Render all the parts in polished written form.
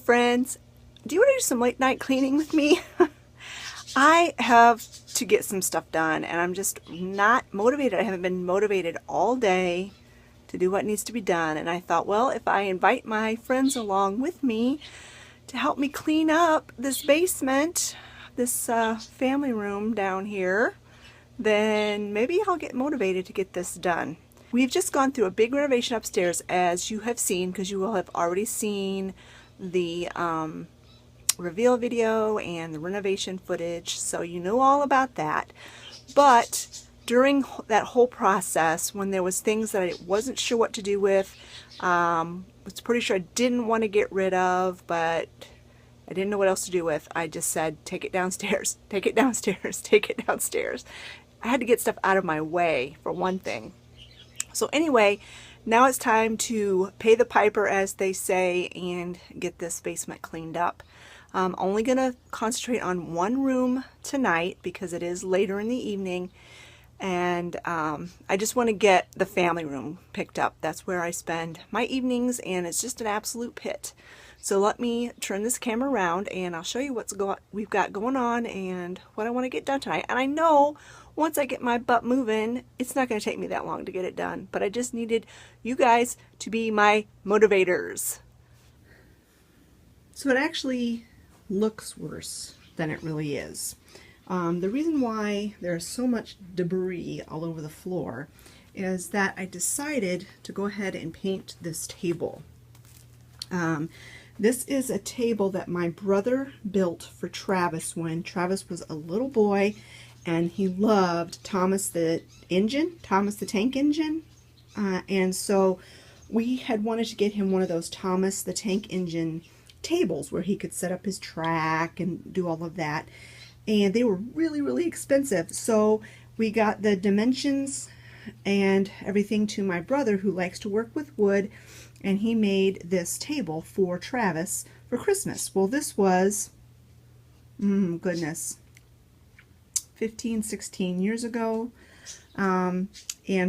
friends. Do you want to do some late night cleaning with me? I have to get some stuff done and I'm just not motivated. I haven't been motivated all day to do what needs to be done, and I thought, well, if I invite my friends along with me to help me clean up this basement, this family room down here, then maybe I'll get motivated to get this done. We've just gone through a big renovation upstairs, as you have seen, because you will have already seen the reveal video and the renovation footage, so you know all about that. But during that whole process, when there was things that I wasn't sure what to do with, was pretty sure I didn't want to get rid of, but I didn't know what else to do with, I just said, take it downstairs, take it downstairs, take it downstairs. I had to get stuff out of my way, for one thing. So anyway, now it's time to pay the piper, as they say, and get this basement cleaned up. I'm only going to concentrate on one room tonight because it is later in the evening, and I just want to get the family room picked up. That's where I spend my evenings, and it's just an absolute pit. So let me turn this camera around and I'll show you we've got going on and what I want to get done tonight. And I know once I get my butt moving, it's not going to take me that long to get it done, but I just needed you guys to be my motivators. So it actually looks worse than it really is. The reason why there's so much debris all over the floor is that I decided to go ahead and paint this table. This is a table that my brother built for Travis when Travis was a little boy, and he loved Thomas the Tank Engine, and so we had wanted to get him one of those Thomas the Tank Engine tables where he could set up his track and do all of that, and they were really expensive. So we got the dimensions and everything to my brother, who likes to work with wood, and he made this table for Travis for Christmas. Well, this was goodness, 15, 16 years ago, and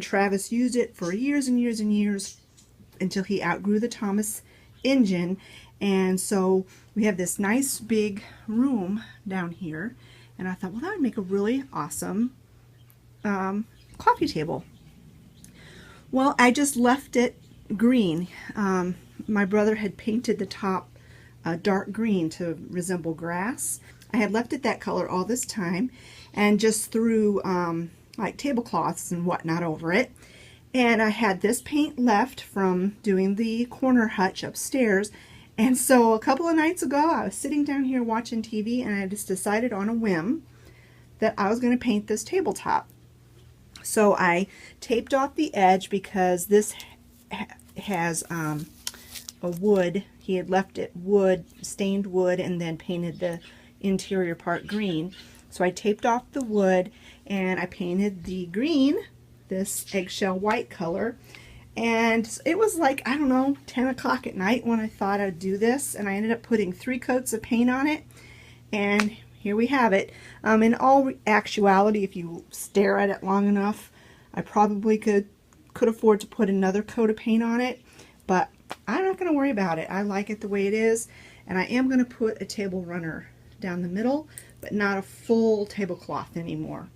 Travis used it for years and years and years until he outgrew the Thomas engine. And so we have this nice big room down here, and I thought, well, that would make a really awesome coffee table. Well, I just left it green. My brother had painted the top dark green to resemble grass. I had left it that color all this time and just threw like tablecloths and whatnot over it. And I had this paint left from doing the corner hutch upstairs. And so a couple of nights ago, I was sitting down here watching TV, and I just decided on a whim that I was going to paint this tabletop. So I taped off the edge because this has a wood. He had left it wood, stained wood, and then painted the interior part green. So I taped off the wood and I painted the green, this eggshell white color. And it was like, I don't know, 10 o'clock at night when I thought I'd do this, and I ended up putting 3 coats of paint on it, and here we have it. In all actuality, if you stare at it long enough, I probably could afford to put another coat of paint on it, but I'm not going to worry about it. I like it the way it is, and I am going to put a table runner down the middle, but not a full tablecloth anymore.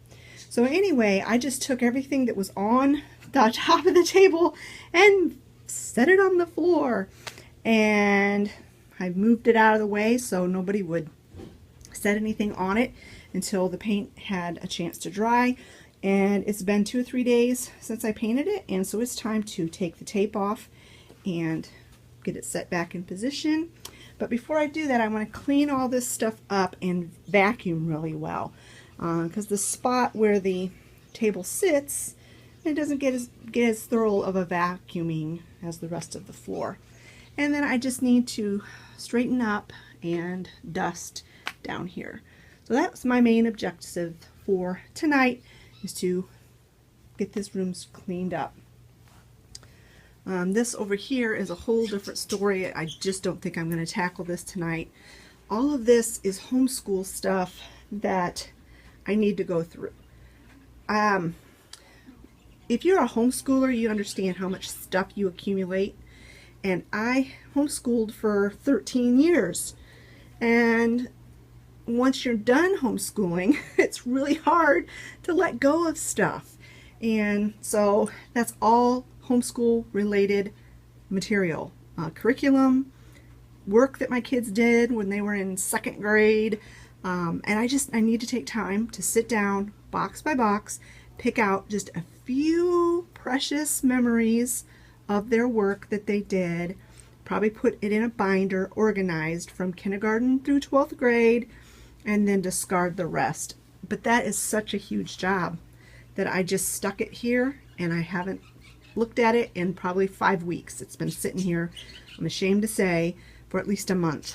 So anyway, I just took everything that was on the top of the table and set it on the floor, and I moved it out of the way so nobody would set anything on it until the paint had a chance to dry. And it's been 2 or 3 days since I painted it, and so it's time to take the tape off and get it set back in position. But before I do that, I want to clean all this stuff up and vacuum really well, because the spot where the table sits, it doesn't get as thorough of a vacuuming as the rest of the floor. And then I just need to straighten up and dust down here. So that's my main objective for tonight, is to get this room cleaned up. This over here is a whole different story. I just don't think I'm going to tackle this tonight. All of this is homeschool stuff that I need to go through. If you're a homeschooler, you understand how much stuff you accumulate, and I homeschooled for 13 years. And once you're done homeschooling, it's really hard to let go of stuff. And so that's all homeschool related material, curriculum, work that my kids did when they were in 2nd grade. And I need to take time to sit down box by box, pick out just a few precious memories of their work that they did, probably put it in a binder organized from kindergarten through 12th grade, and then discard the rest. But that is such a huge job that I just stuck it here, and I haven't looked at it in probably 5 weeks. It's been sitting here, I'm ashamed to say, for at least a month.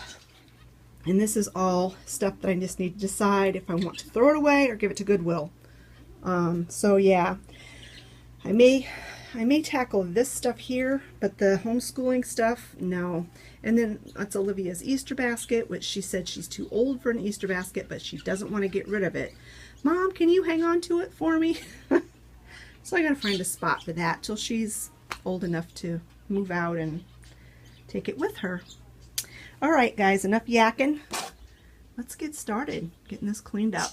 And this is all stuff that I just need to decide if I want to throw it away or give it to Goodwill. So yeah, I may tackle this stuff here, but the homeschooling stuff, no. And then that's Olivia's Easter basket, which she said she's too old for an Easter basket, but she doesn't want to get rid of it. Mom, can you hang on to it for me? So I gotta find a spot for that till she's old enough to move out and take it with her. All right, guys, enough yakking. Let's get started getting this cleaned up.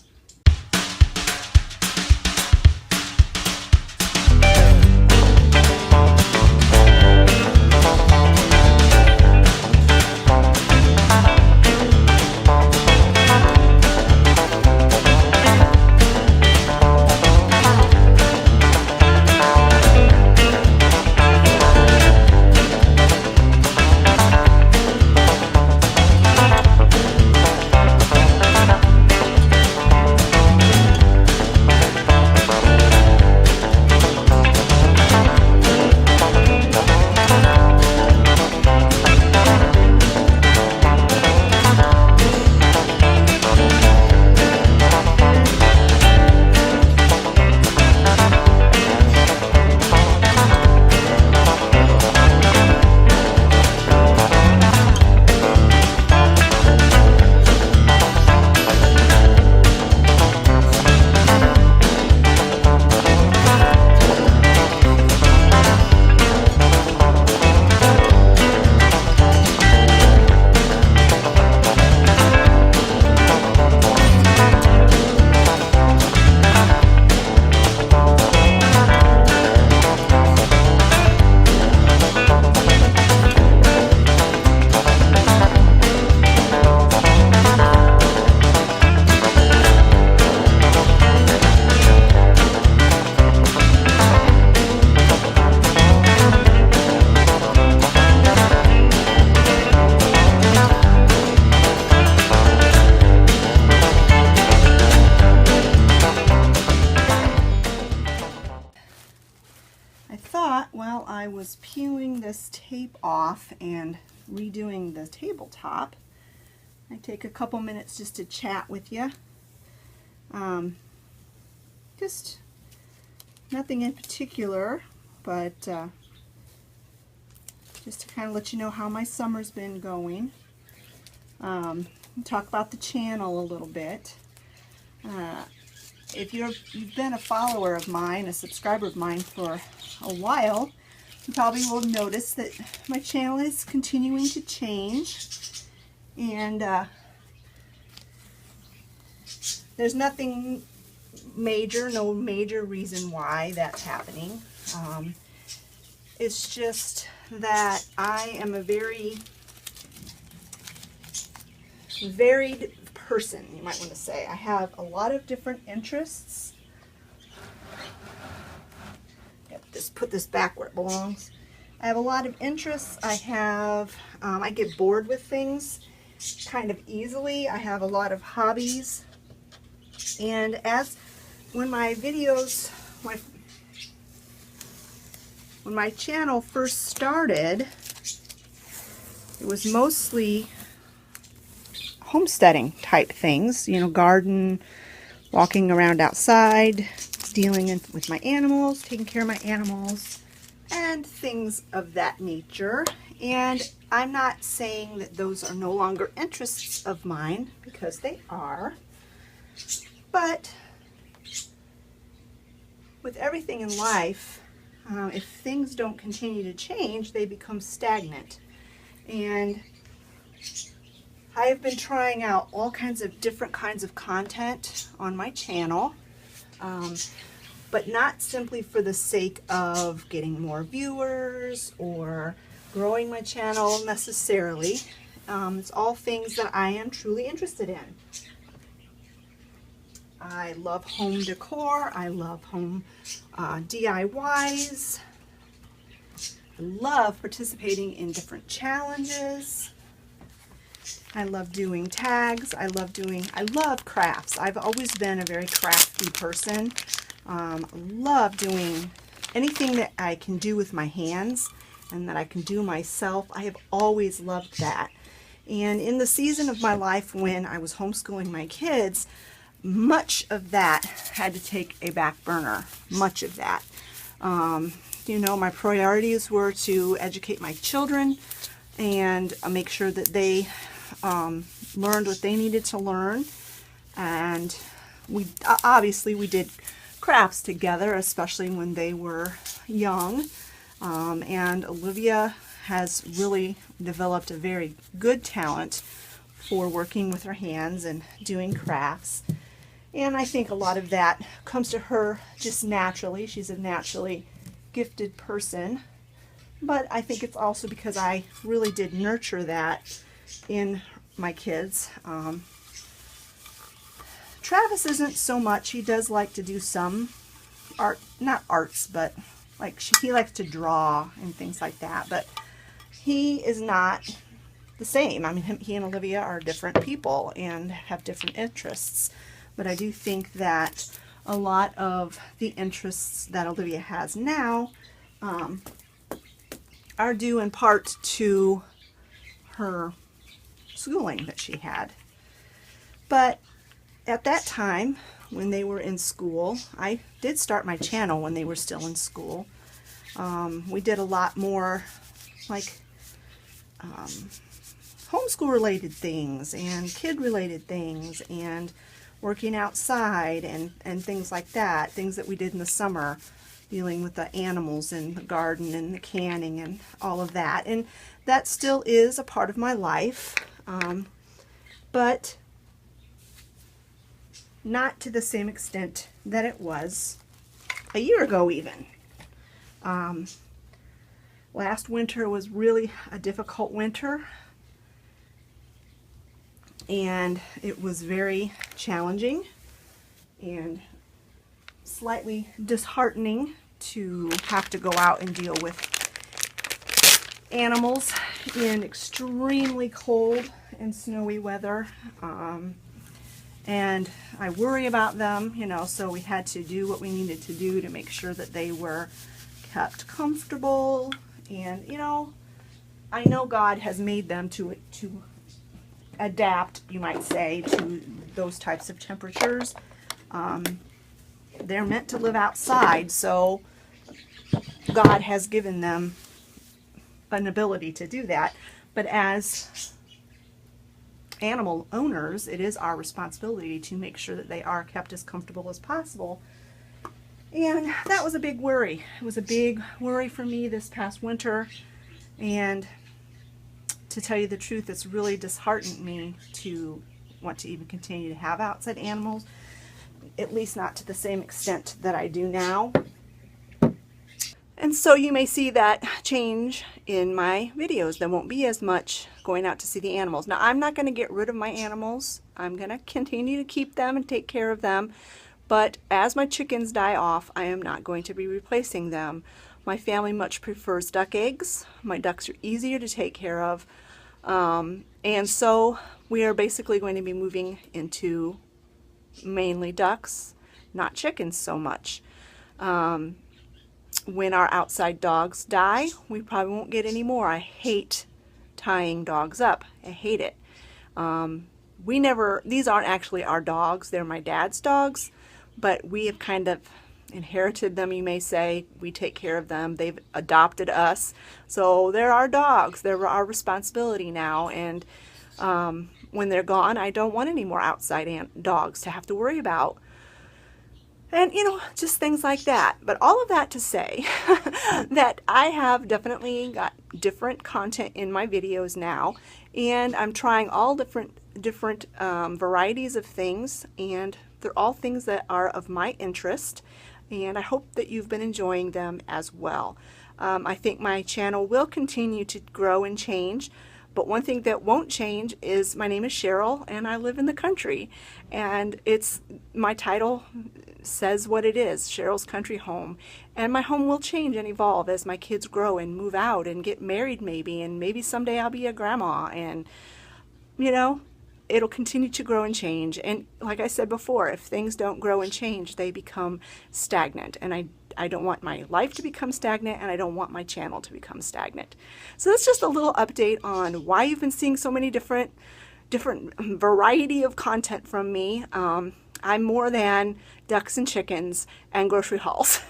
While I was peeling this tape off and redoing the tabletop, I take a couple minutes just to chat with you. Just nothing in particular, but just to kind of let you know how my summer's been going. Talk about the channel a little bit. If you've been a follower of mine, a subscriber of mine for a while, you probably will notice that my channel is continuing to change, and there's nothing major, no major reason why that's happening. It's just that I am a very varied person, you might want to say. I have a lot of different interests. Just put this back where it belongs. I have a lot of interests. I get bored with things kind of easily. I have a lot of hobbies, and when my videos, when my channel first started, it was mostly homesteading type things, you know, garden, walking around outside, dealing with my animals, taking care of my animals, and things of that nature. And I'm not saying that those are no longer interests of mine, because they are. But with everything in life, if things don't continue to change, they become stagnant. And I have been trying out all kinds of different kinds of content on my channel, but not simply for the sake of getting more viewers or growing my channel necessarily. It's all things that I am truly interested in. I love home decor. I love home DIYs. I love participating in different challenges. I love doing tags. I love crafts. I've always been a very crafty person. Love doing anything that I can do with my hands and that I can do myself. I have always loved that. And in the season of my life when I was homeschooling my kids, much of that had to take a back burner. Much of that. You know, my priorities were to educate my children and make sure that they learned what they needed to learn. And we obviously we did crafts together, especially when they were young. And Olivia has really developed a very good talent for working with her hands and doing crafts. And I think a lot of that comes to her just naturally. She's a naturally gifted person. But I think it's also because I really did nurture that in my kids. Travis isn't so much. He does like to do some art, not arts, but like he likes to draw and things like that. But he is not the same. I mean, he and Olivia are different people and have different interests. But I do think that a lot of the interests that Olivia has now are due in part to her schooling that she had. But at that time, when they were in school, I did start my channel when they were still in school. We did a lot more like homeschool related things and kid related things and working outside and things like that, things that we did in the summer, dealing with the animals in the garden and the canning and all of that. And that still is a part of my life, but not to the same extent that it was a year ago even. Last winter was really a difficult winter, and it was very challenging and slightly disheartening to have to go out and deal with animals in extremely cold and snowy weather. And I worry about them, you know, so we had to do what we needed to do to make sure that they were kept comfortable. And, you know, I know God has made them to adapt, you might say, to those types of temperatures. They're meant to live outside, so God has given them an ability to do that. But as animal owners, it is our responsibility to make sure that they are kept as comfortable as possible. And that was a big worry. It was a big worry for me this past winter. And to tell you the truth, it's really disheartened me to want to even continue to have outside animals, at least not to the same extent that I do now. And so you may see that change in my videos. There won't be as much going out to see the animals. Now, I'm not going to get rid of my animals. I'm going to continue to keep them and take care of them. But as my chickens die off, I am not going to be replacing them. My family much prefers duck eggs. My ducks are easier to take care of. And so we are basically going to be moving into mainly ducks, not chickens so much. When our outside dogs die, we probably won't get any more. I hate tying dogs up. I hate it. These aren't actually our dogs. They're my dad's dogs, but we have kind of inherited them, you may say. We take care of them. They've adopted us. So they're our dogs. They're our responsibility now. And when they're gone, I don't want any more outside dogs to have to worry about. And, you know, just things like that. But all of that to say that I have definitely got different content in my videos now, and I'm trying all different varieties of things, and they're all things that are of my interest, and I hope that you've been enjoying them as well. I think my channel will continue to grow and change. But one thing that won't change is my name is Cheryl and I live in the country, and it's my title says what it is, Cheryl's Country Home. And my home will change and evolve as my kids grow and move out and get married maybe, and maybe someday I'll be a grandma, and you know, it'll continue to grow and change. And like I said before, if things don't grow and change, they become stagnant. And I don't want my life to become stagnant, and I don't want my channel to become stagnant. So that's just a little update on why you've been seeing so many different variety of content from me. I'm more than ducks and chickens and grocery hauls.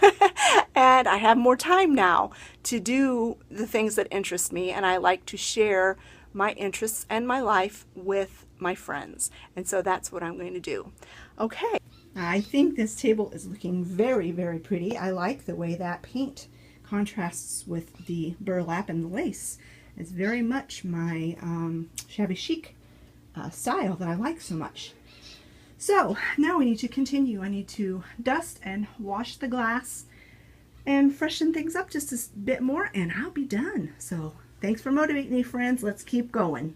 And I have more time now to do the things that interest me, and I like to share my interests and my life with my friends. And so that's what I'm going to do. Okay. I think this table is looking very, very pretty. I like the way that paint contrasts with the burlap and the lace. It's very much my shabby chic style that I like so much. So now we need to continue. I need to dust and wash the glass and freshen things up just a bit more, and I'll be done. So thanks for motivating me, friends. Let's keep going.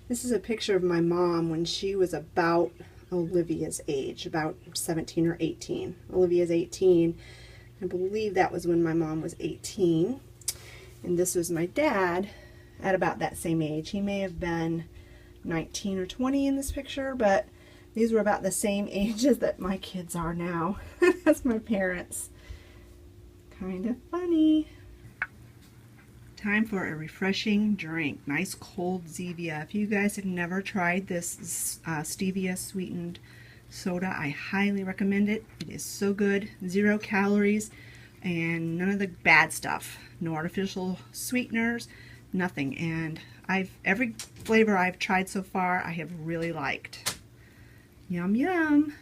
This is a picture of my mom when she was about Olivia's age, about 17 or 18. Olivia's 18. I believe that was when my mom was 18. And this was my dad at about that same age. He may have been 19 or 20 in this picture, but these were about the same ages that my kids are now. That's my parents. Kind of funny. Time for a refreshing drink. Nice cold Zevia. If you guys have never tried this stevia sweetened soda, I highly recommend it. It is so good. 0 calories and none of the bad stuff. No artificial sweeteners, nothing. And every flavor I've tried so far, I have really liked. Yum yum.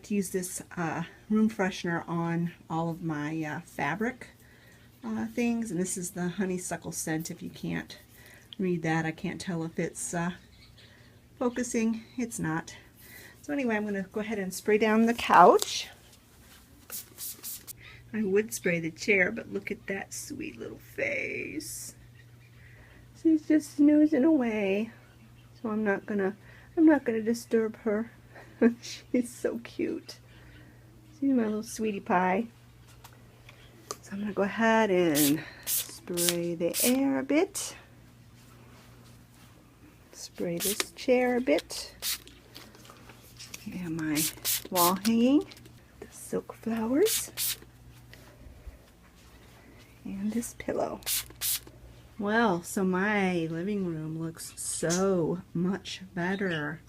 To use this room freshener on all of my fabric things, and this is the honeysuckle scent. If you can't read that, I can't tell if it's focusing. It's not. So anyway, I'm going to go ahead and spray down the couch. I would spray the chair, but look at that sweet little face. She's just snoozing away, so I'm not gonna disturb her. She's so cute. She's my little sweetie pie. So I'm going to go ahead and spray the air a bit. Spray this chair a bit. And my wall hanging. The silk flowers. And this pillow. Well, so my living room looks so much better.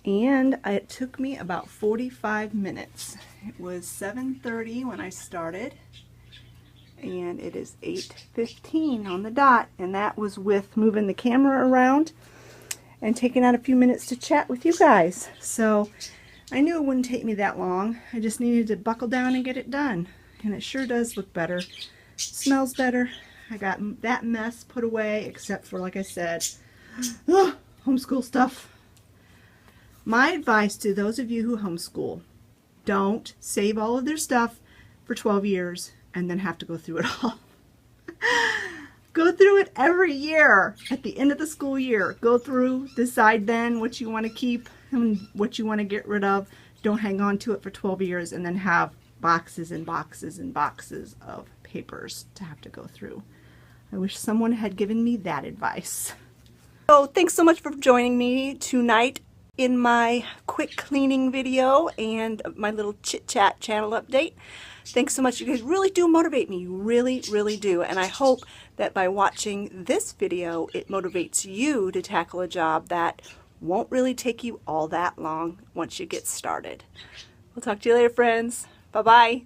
And it took me about 45 minutes. It was 7:30 when I started, and it is 8:15 on the dot, and that was with moving the camera around and taking out a few minutes to chat with you guys. So I knew it wouldn't take me that long. I just needed to buckle down and get it done, and it sure does look better. Smells better. I got that mess put away, except for, like I said, homeschool stuff. My advice to those of you who homeschool, don't save all of their stuff for 12 years and then have to go through it all. Go through it every year at the end of the school year. Go through, decide then what you want to keep and what you want to get rid of. Don't hang on to it for 12 years and then have boxes and boxes and boxes of papers to have to go through. I wish someone had given me that advice. So thanks so much for joining me tonight in my quick cleaning video and my little chit chat channel update. Thanks so much. You guys really do motivate me. You really, really do. And I hope that by watching this video, it motivates you to tackle a job that won't really take you all that long once you get started. We'll talk to you later, friends. Bye-bye.